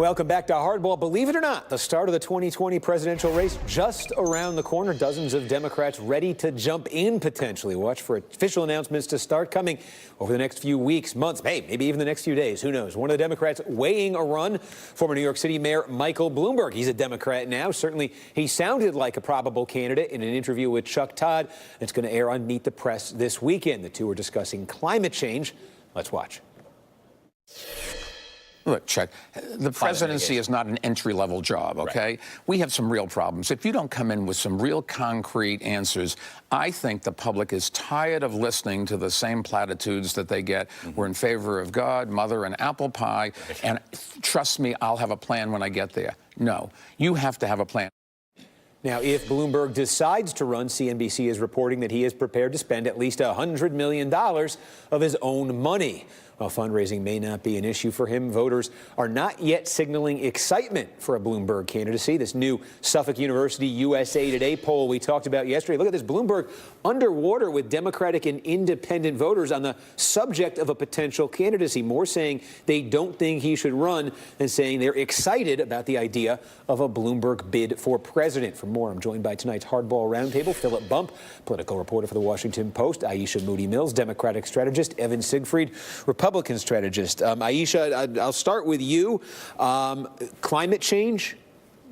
Welcome back to Hardball. Believe it or not, the start of the 2020 presidential race just around the corner. Dozens of Democrats ready to jump in potentially. Watch for official announcements to start coming over the next few weeks, months, maybe even the next few days. Who knows? One of the Democrats weighing a run, former New York City Mayor Michael Bloomberg. He's a Democrat now. Certainly, he sounded like a probable candidate in an interview with Chuck Todd. It's going to air on Meet the Press this weekend. The two are discussing climate change. Let's watch. Look, Chuck, the presidency is not an entry-level job, okay? Right. We have some real problems. If you don't come in with some real concrete answers, I think the public is tired of listening to the same platitudes that they get. We're in favor of God, mother, and apple pie, and trust me, I'll have a plan when I get there. No, you have to have a plan. Now, if Bloomberg decides to run, CNBC is reporting that he is prepared to spend at least $100 million of his own money. While fundraising may not be an issue for him, voters are not yet signaling excitement for a Bloomberg candidacy. This new Suffolk University USA Today poll we talked about yesterday. Look at this, Bloomberg underwater with Democratic and independent voters on the subject of a potential candidacy. More saying they don't think he should run than saying they're excited about the idea of a Bloomberg bid for president. For more, I'm joined by tonight's Hardball Roundtable, Philip Bump, political reporter for the Washington Post, Aisha Moody Mills, Democratic strategist, Evan Siegfried, Republican strategist. Aisha, I'll start with you. Climate change,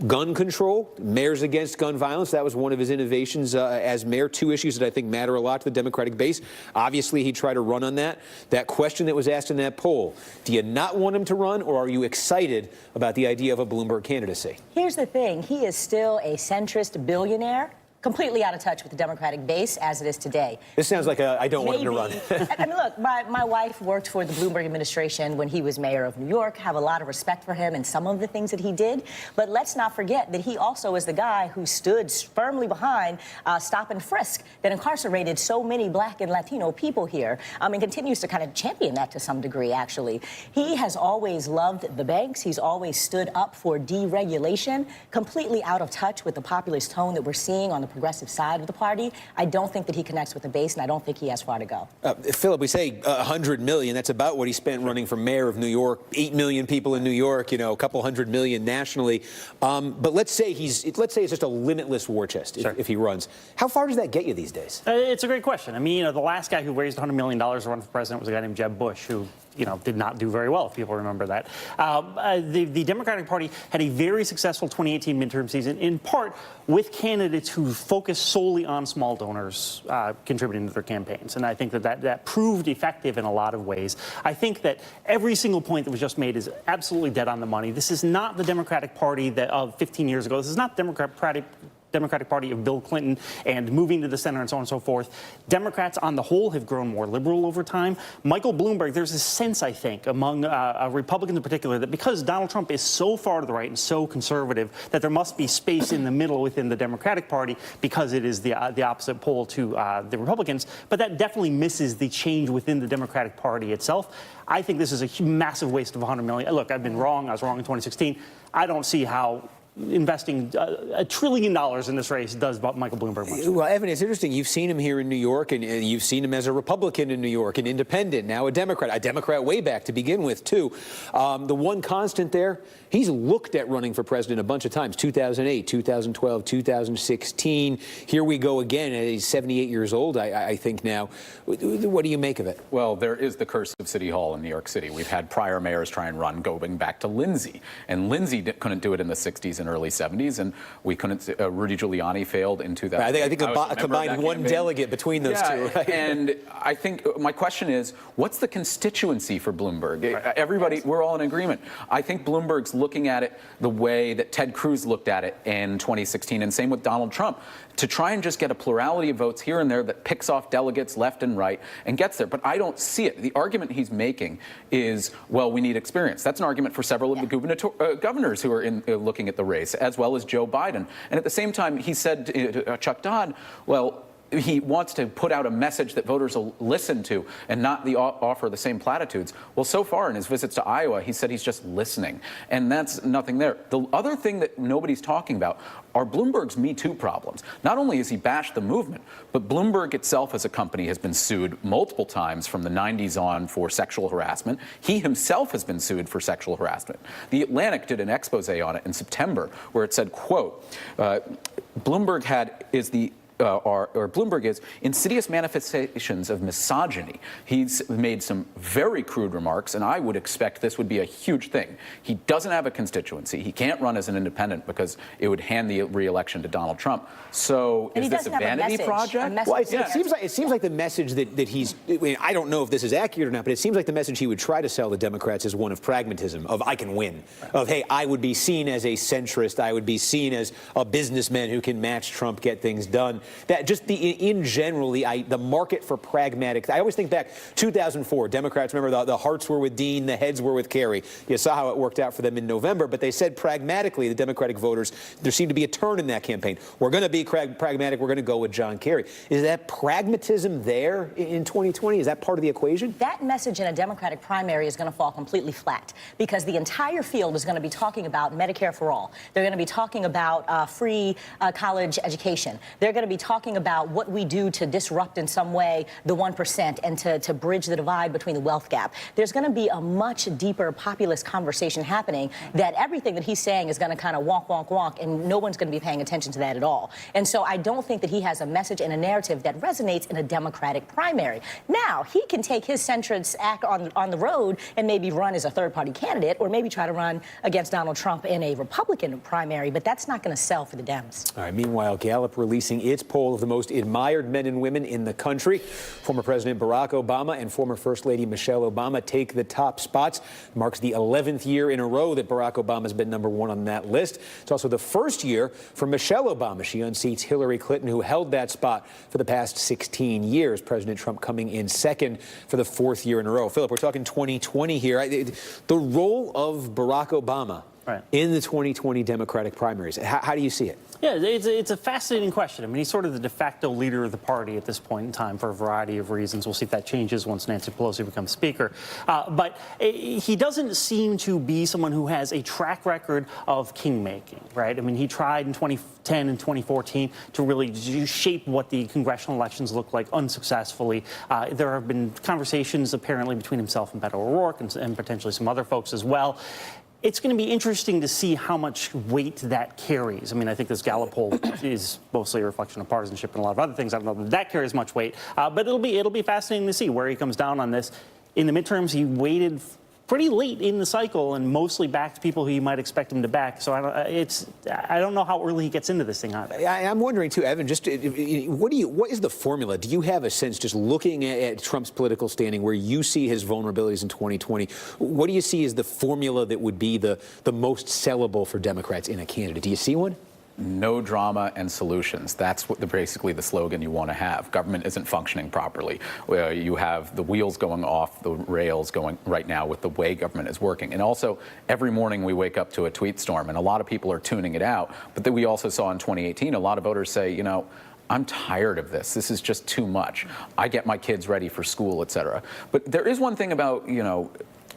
gun control, mayors against gun violence. That was one of his innovations as mayor. Two issues that I think matter a lot to the Democratic base. Obviously, he tried to run on that. That question that was asked in that poll, do you not want him to run, or are you excited about the idea of a Bloomberg candidacy? Here's the thing. He is still a centrist billionaire, completely out of touch with the Democratic base as it is today. This sounds like I don't want him to run. I mean, look, my wife worked for the Bloomberg administration when he was mayor of New York. Have a lot of respect for him and some of the things that he did. But let's not forget that he also is the guy who stood firmly behind stop and frisk that incarcerated so many Black and Latino people here, and continues to kind of champion that to some degree, actually. He has always loved the banks. He's always stood up for deregulation, completely out of touch with the populist tone that we're seeing on the progressive side of the party. I don't think that he connects with the base, and I don't think he has far to go. Philip, we say $100 million. That's about what he spent running for mayor of New York. 8 million people in New York, a couple $100 million nationally. But let's say it's just a limitless war chest if he runs. How far does that get you these days? It's a great question. I mean, the last guy who raised $100 million to run for president was a guy named Jeb Bush, who did not do very well, if people remember that. The Democratic Party had a very successful 2018 midterm season, in part with candidates who focused solely on small donors contributing to their campaigns. And I think that proved effective in a lot of ways. I think that every single point that was just made is absolutely dead on the money. This is not the Democratic Party of 15 years ago. This is not the Democratic Party of Bill Clinton and moving to the center and so on and so forth. Democrats on the whole have grown more liberal over time. Michael Bloomberg, there's a sense, I think, among Republicans in particular, that because Donald Trump is so far to the right and so conservative, that there must be space in the middle within the Democratic Party because it is the opposite pole to the Republicans. But that definitely misses the change within the Democratic Party itself. I think this is a massive waste of $100 million. Look, I've been wrong. I was wrong in 2016. I don't see how investing $1 trillion in this race does Michael Bloomberg much. Well, Evan, it's interesting. You've seen him here in New York, and you've seen him as a Republican in New York, an independent, now a Democrat way back to begin with, too. The one constant there, he's looked at running for president a bunch of times, 2008, 2012, 2016. Here we go again. He's 78 years old, I think now. What do you make of it? Well, there is the curse of City Hall in New York City. We've had prior mayors try and run, going back to Lindsay. And Lindsay couldn't do it in the 60s and early 70s, and we couldn't. Rudy Giuliani failed in 2000. I think combined one delegate between those two. Right? And I think my question is, what's the constituency for Bloomberg? Right. Everybody, we're all in agreement. I think Bloomberg's looking at it the way that Ted Cruz looked at it in 2016, and same with Donald Trump, to try and just get a plurality of votes here and there that picks off delegates left and right and gets there. But I don't see it. The argument he's making is, well, we need experience. That's an argument for several of the governors who are looking at the race, as well as Joe Biden. And at the same time, he said to Chuck Todd, well, he wants to put out a message that voters will listen to and not offer the same platitudes. Well, so far in his visits to Iowa, he said he's just listening, and that's nothing there. The other thing that nobody's talking about are Bloomberg's Me Too problems. Not only has he bashed the movement, but Bloomberg itself as a company has been sued multiple times from the 90s on for sexual harassment. He himself has been sued for sexual harassment. The Atlantic did an expose on it in September where it said, quote, Bloomberg is insidious manifestations of misogyny. He's made some very crude remarks, and I would expect this would be a huge thing. He doesn't have a constituency. He can't run as an independent because it would hand the re-election to Donald Trump. So is this a vanity project? Well, it seems like the message that he's, I don't know if this is accurate or not, but it seems like the message he would try to sell the Democrats is one of pragmatism, of I can win, of, hey, I would be seen as a centrist, I would be seen as a businessman who can match Trump, get things done. That just in general, the market for pragmatic. I always think back 2004. Democrats, remember the hearts were with Dean, the heads were with Kerry. You saw how it worked out for them in November. But they said pragmatically, the Democratic voters, there seemed to be a turn in that campaign. We're going to be pragmatic. We're going to go with John Kerry. Is that pragmatism there in 2020? Is that part of the equation? That message in a Democratic primary is going to fall completely flat because the entire field is going to be talking about Medicare for all. They're going to be talking about free college education. They're going to be talking about what we do to disrupt in some way the 1% and to bridge the divide between the wealth gap. There's going to be a much deeper populist conversation happening that everything that he's saying is going to kind of wonk, and no one's going to be paying attention to that at all. And so I don't think that he has a message and a narrative that resonates in a Democratic primary. Now, he can take his centrist act on the road and maybe run as a third-party candidate or maybe try to run against Donald Trump in a Republican primary, but that's not going to sell for the Dems. All right, meanwhile, Gallup releasing its poll of the most admired men and women in the country. Former President Barack Obama and former First Lady Michelle Obama take the top spots. It marks the 11th year in a row that Barack Obama has been #1 on that list. It's also the first year for Michelle Obama. She unseats Hillary Clinton, who held that spot for the past 16 years. President Trump coming in second for the 4th year in a row. Philip, we're talking 2020 here. The role of Barack Obama in the 2020 Democratic primaries, how do you see it? Yeah, it's a fascinating question. I mean, he's sort of the de facto leader of the party at this point in time for a variety of reasons. We'll see if that changes once Nancy Pelosi becomes Speaker. But he doesn't seem to be someone who has a track record of king-making, right? I mean, he tried in 2010 and 2014 to really shape what the congressional elections look like unsuccessfully. There have been conversations apparently between himself and Beto O'Rourke and potentially some other folks as well. It's going to be interesting to see how much weight that carries. I mean, I think this Gallup poll is mostly a reflection of partisanship and a lot of other things. I don't know that that carries much weight, but it'll be fascinating to see where he comes down on this. In the midterms, he waited pretty late in the cycle and mostly backed people who you might expect him to back. So I don't know how early he gets into this thing either. I'm wondering too, Evan. Just what is the formula? Do you have a sense, just looking at Trump's political standing, where you see his vulnerabilities in 2020? What do you see as the formula that would be the most sellable for Democrats in a candidate? Do you see one? No drama and solutions. That's basically the slogan you want to have. Government isn't functioning properly. You have the wheels going off the rails going right now with the way government is working. And also, every morning we wake up to a tweet storm, and a lot of people are tuning it out. But then we also saw in 2018, a lot of voters say, you know, I'm tired of this. This is just too much. I get my kids ready for school, et cetera. But there is one thing about, you know,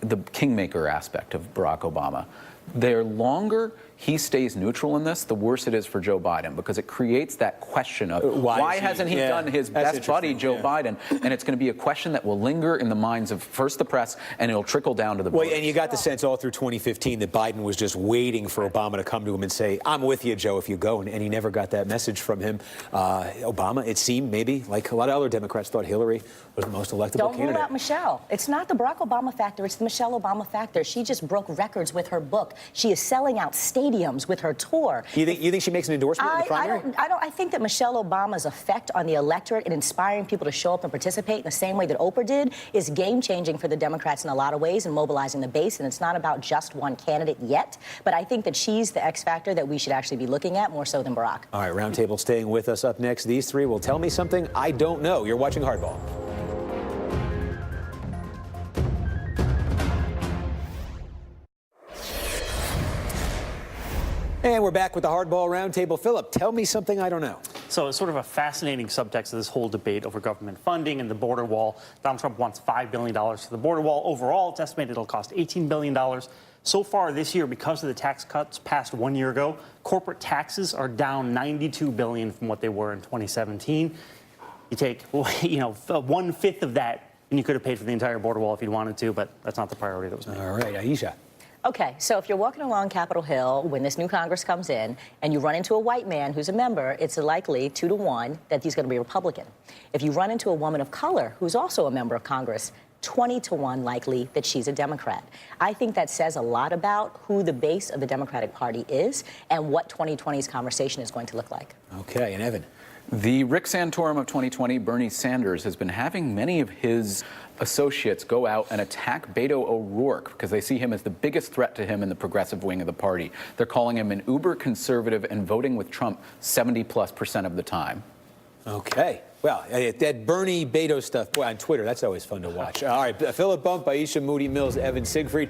the kingmaker aspect of Barack Obama. The longer he stays neutral in this, the worse it is for Joe Biden, because it creates that question of why hasn't he done his best buddy, Joe Biden? And it's going to be a question that will linger in the minds of first the press, and it'll trickle down to the voters. Well, and you got the sense all through 2015 that Biden was just waiting for Obama to come to him and say, I'm with you, Joe, if you go. And he never got that message from him. Obama, it seemed maybe, like a lot of other Democrats, thought Hillary was the most electable candidate. Don't rule out Michelle. It's not the Barack Obama factor. It's the Michelle Obama factor. She just broke records with her book. She is selling out stadiums with her tour. You think she makes an endorsement in the primary? I think that Michelle Obama's effect on the electorate and inspiring people to show up and participate in the same way that Oprah did is game-changing for the Democrats in a lot of ways and mobilizing the base. And it's not about just one candidate yet. But I think that she's the X factor that we should actually be looking at more so than Barack. All right, Roundtable staying with us. Up next, these three will tell me something I don't know. You're watching Hardball. And we're back with the Hardball Roundtable. Philip, tell me something I don't know. So it's sort of a fascinating subtext of this whole debate over government funding and the border wall. Donald Trump wants $5 billion for the border wall. Overall, it's estimated it'll cost $18 billion. So far this year, because of the tax cuts passed 1 year ago, corporate taxes are down $92 billion from what they were in 2017. You take, 1/5 of that, and you could have paid for the entire border wall if you wanted to, but that's not the priority that was made. All right, Aisha. Okay, so if you're walking along Capitol Hill when this new Congress comes in and you run into a white man who's a member, it's likely 2 to 1 that he's going to be Republican. If you run into a woman of color who's also a member of Congress, 20 to 1 likely that she's a Democrat. I think that says a lot about who the base of the Democratic Party is and what 2020's conversation is going to look like. Okay, and Evan. The Rick Santorum of 2020, Bernie Sanders, has been having many of his associates go out and attack Beto O'Rourke because they see him as the biggest threat to him in the progressive wing of the party. They're calling him an uber conservative and voting with Trump 70+% of the time. Okay. Well, that Bernie Beto stuff, boy, on Twitter, that's always fun to watch. All right, Philip Bump, Aisha Moody Mills, Evan Siegfried.